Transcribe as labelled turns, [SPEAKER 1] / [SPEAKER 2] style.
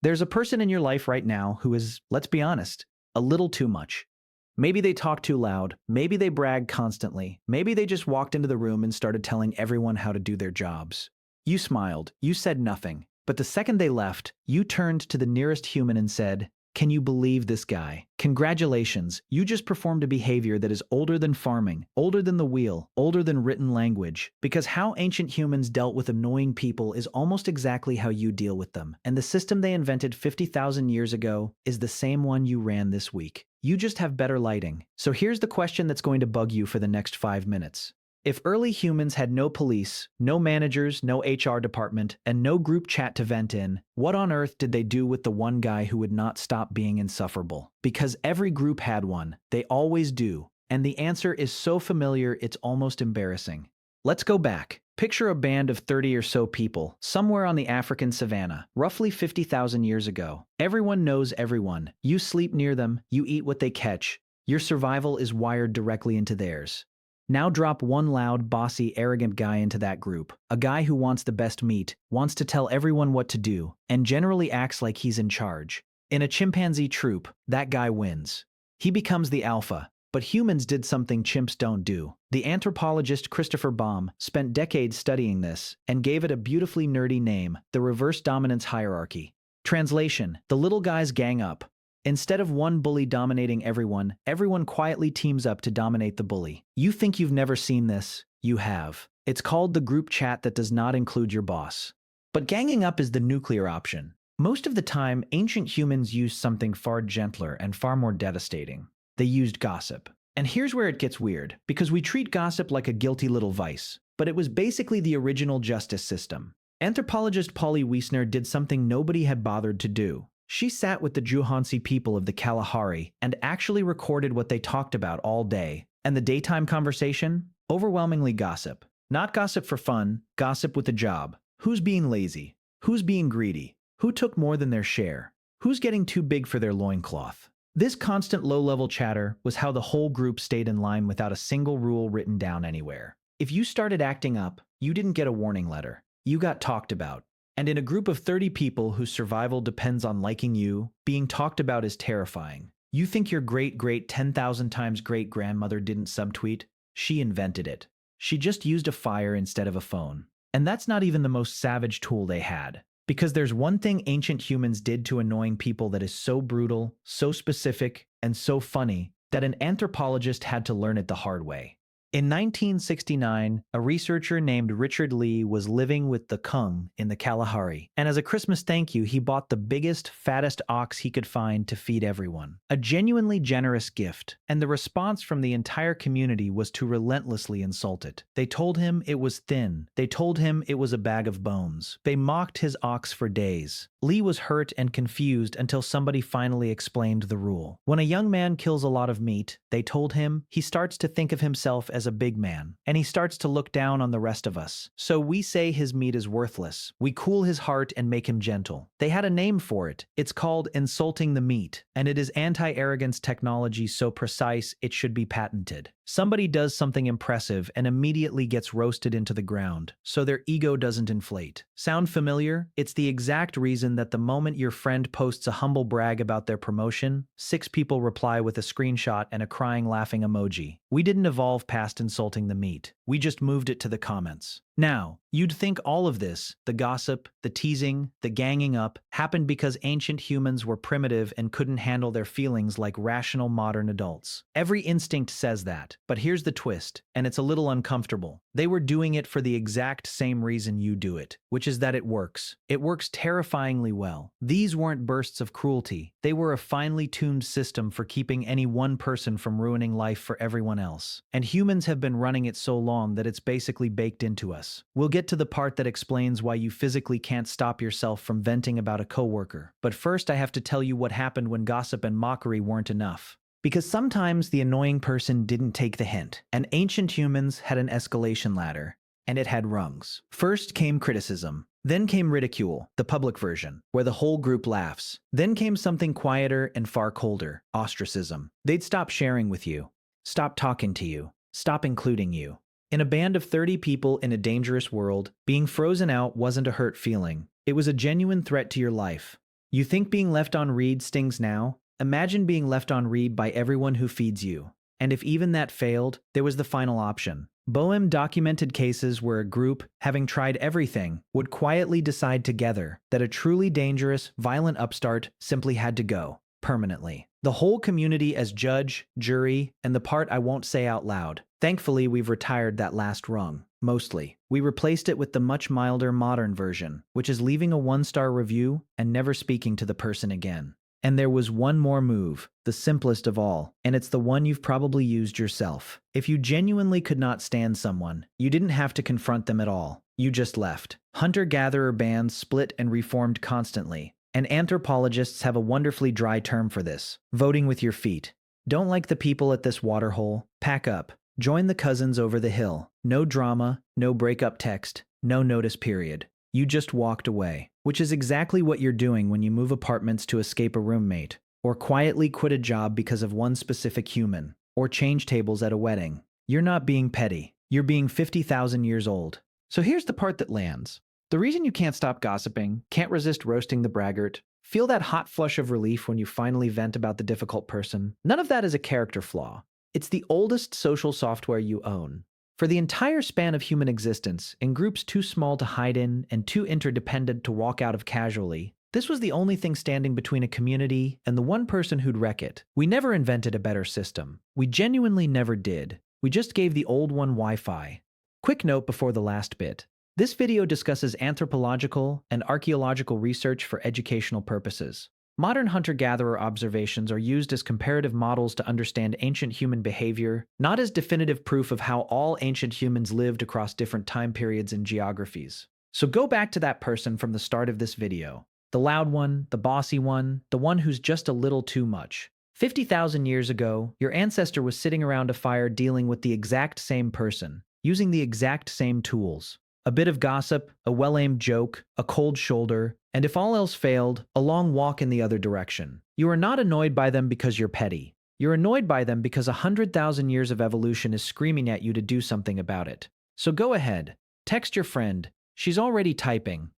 [SPEAKER 1] There's a person in your life right now who is, let's be honest, a little too much. Maybe they talk too loud, maybe they brag constantly, maybe they just walked into the room and started telling everyone how to do their jobs. You smiled, you said nothing, but the second they left, you turned to the nearest human and said, "Can you believe this guy? Congratulations, you just performed a behavior that is older than farming, older than the wheel, older than written language." Because how ancient humans dealt with annoying people is almost exactly how you deal with them. And the system they invented 50,000 years ago is the same one you ran this week. You just have better lighting. So here's the question that's going to bug you for the next 5 minutes. If early humans had no police, no managers, no HR department, and no group chat to vent in, what on earth did they do with the one guy who would not stop being insufferable? Because every group had one. They always do. And the answer is so familiar, it's almost embarrassing. Let's go back. Picture a band of 30 or so people, somewhere on the African savanna, roughly 50,000 years ago. Everyone knows everyone. You sleep near them, you eat what they catch. Your survival is wired directly into theirs. Now drop one loud, bossy, arrogant guy into that group. A guy who wants the best meat, wants to tell everyone what to do, and generally acts like he's in charge. In a chimpanzee troop, that guy wins. He becomes the alpha. But humans did something chimps don't do. The anthropologist Christopher Baum spent decades studying this and gave it a beautifully nerdy name, the reverse dominance hierarchy. Translation: the little guys gang up. Instead of one bully dominating everyone, everyone quietly teams up to dominate the bully. You think you've never seen this? You have. It's called the group chat that does not include your boss. But ganging up is the nuclear option. Most of the time, ancient humans used something far gentler and far more devastating. They used gossip. And here's where it gets weird, because we treat gossip like a guilty little vice. But it was basically the original justice system. Anthropologist Polly Wiesner did something nobody had bothered to do. She sat with the Juhansi people of the Kalahari and actually recorded what they talked about all day. And the daytime conversation? Overwhelmingly gossip. Not gossip for fun, gossip with a job. Who's being lazy? Who's being greedy? Who took more than their share? Who's getting too big for their loincloth? This constant low-level chatter was how the whole group stayed in line without a single rule written down anywhere. If you started acting up, you didn't get a warning letter. You got talked about. And in a group of 30 people whose survival depends on liking you, being talked about is terrifying. You think your great 10,000 times great-grandmother didn't subtweet? She invented it. She just used a fire instead of a phone. And that's not even the most savage tool they had. Because there's one thing ancient humans did to annoying people that is so brutal, so specific, and so funny that an anthropologist had to learn it the hard way. In 1969, a researcher named Richard Lee was living with the Kung in the Kalahari, and as a Christmas thank you, he bought the biggest, fattest ox he could find to feed everyone. A genuinely generous gift, and the response from the entire community was to relentlessly insult it. They told him it was thin. They told him it was a bag of bones. They mocked his ox for days. Lee was hurt and confused until somebody finally explained the rule. When a young man kills a lot of meat, they told him, he starts to think of himself as a big man, and he starts to look down on the rest of us. So we say his meat is worthless. We cool his heart and make him gentle. They had a name for it. It's called insulting the meat, and it is anti-arrogance technology so precise it should be patented. Somebody does something impressive and immediately gets roasted into the ground, so their ego doesn't inflate. Sound familiar? It's the exact reason that the moment your friend posts a humble brag about their promotion, 6 people reply with a screenshot and a crying laughing emoji. We didn't evolve past insulting the meat. We just moved it to the comments. Now, you'd think all of this, the gossip, the teasing, the ganging up, happened because ancient humans were primitive and couldn't handle their feelings like rational modern adults. Every instinct says that, but here's the twist, and it's a little uncomfortable. They were doing it for the exact same reason you do it, which is that it works. It works terrifyingly well. These weren't bursts of cruelty. They were a finely tuned system for keeping any one person from ruining life for everyone else. And humans have been running it so long that it's basically baked into us. We'll get to the part that explains why you physically can't stop yourself from venting about a coworker. But first I have to tell you what happened when gossip and mockery weren't enough. Because sometimes the annoying person didn't take the hint, and ancient humans had an escalation ladder, and it had rungs. First came criticism. Then came ridicule, the public version, where the whole group laughs. Then came something quieter and far colder, ostracism. They'd stop sharing with you, stop talking to you, stop including you. In a band of 30 people in a dangerous world, being frozen out wasn't a hurt feeling. It was a genuine threat to your life. You think being left on read stings now? Imagine being left on read by everyone who feeds you. And if even that failed, there was the final option. Boehm documented cases where a group, having tried everything, would quietly decide together that a truly dangerous, violent upstart simply had to go, permanently. The whole community as judge, jury, and the part I won't say out loud. Thankfully, we've retired that last rung. Mostly. We replaced it with the much milder modern version, which is leaving a 1-star review and never speaking to the person again. And there was one more move, the simplest of all, and it's the one you've probably used yourself. If you genuinely could not stand someone, you didn't have to confront them at all. You just left. Hunter-gatherer bands split and reformed constantly, and anthropologists have a wonderfully dry term for this: voting with your feet. Don't like the people at this waterhole? Pack up. Join the cousins over the hill. No drama, no breakup text, no notice period. You just walked away, which is exactly what you're doing when you move apartments to escape a roommate, or quietly quit a job because of one specific human, or change tables at a wedding. You're not being petty. You're being 50,000 years old. So here's the part that lands. The reason you can't stop gossiping, can't resist roasting the braggart, feel that hot flush of relief when you finally vent about the difficult person, none of that is a character flaw. It's the oldest social software you own. For the entire span of human existence, in groups too small to hide in and too interdependent to walk out of casually, this was the only thing standing between a community and the one person who'd wreck it. We never invented a better system. We genuinely never did. We just gave the old one Wi-Fi. Quick note before the last bit. This video discusses anthropological and archaeological research for educational purposes. Modern hunter-gatherer observations are used as comparative models to understand ancient human behavior, not as definitive proof of how all ancient humans lived across different time periods and geographies. So go back to that person from the start of this video. The loud one, the bossy one, the one who's just a little too much. 50,000 years ago, your ancestor was sitting around a fire dealing with the exact same person, using the exact same tools. A bit of gossip, a well-aimed joke, a cold shoulder, and if all else failed, a long walk in the other direction. You are not annoyed by them because you're petty. You're annoyed by them because 100,000 years of evolution is screaming at you to do something about it. So go ahead, text your friend. She's already typing.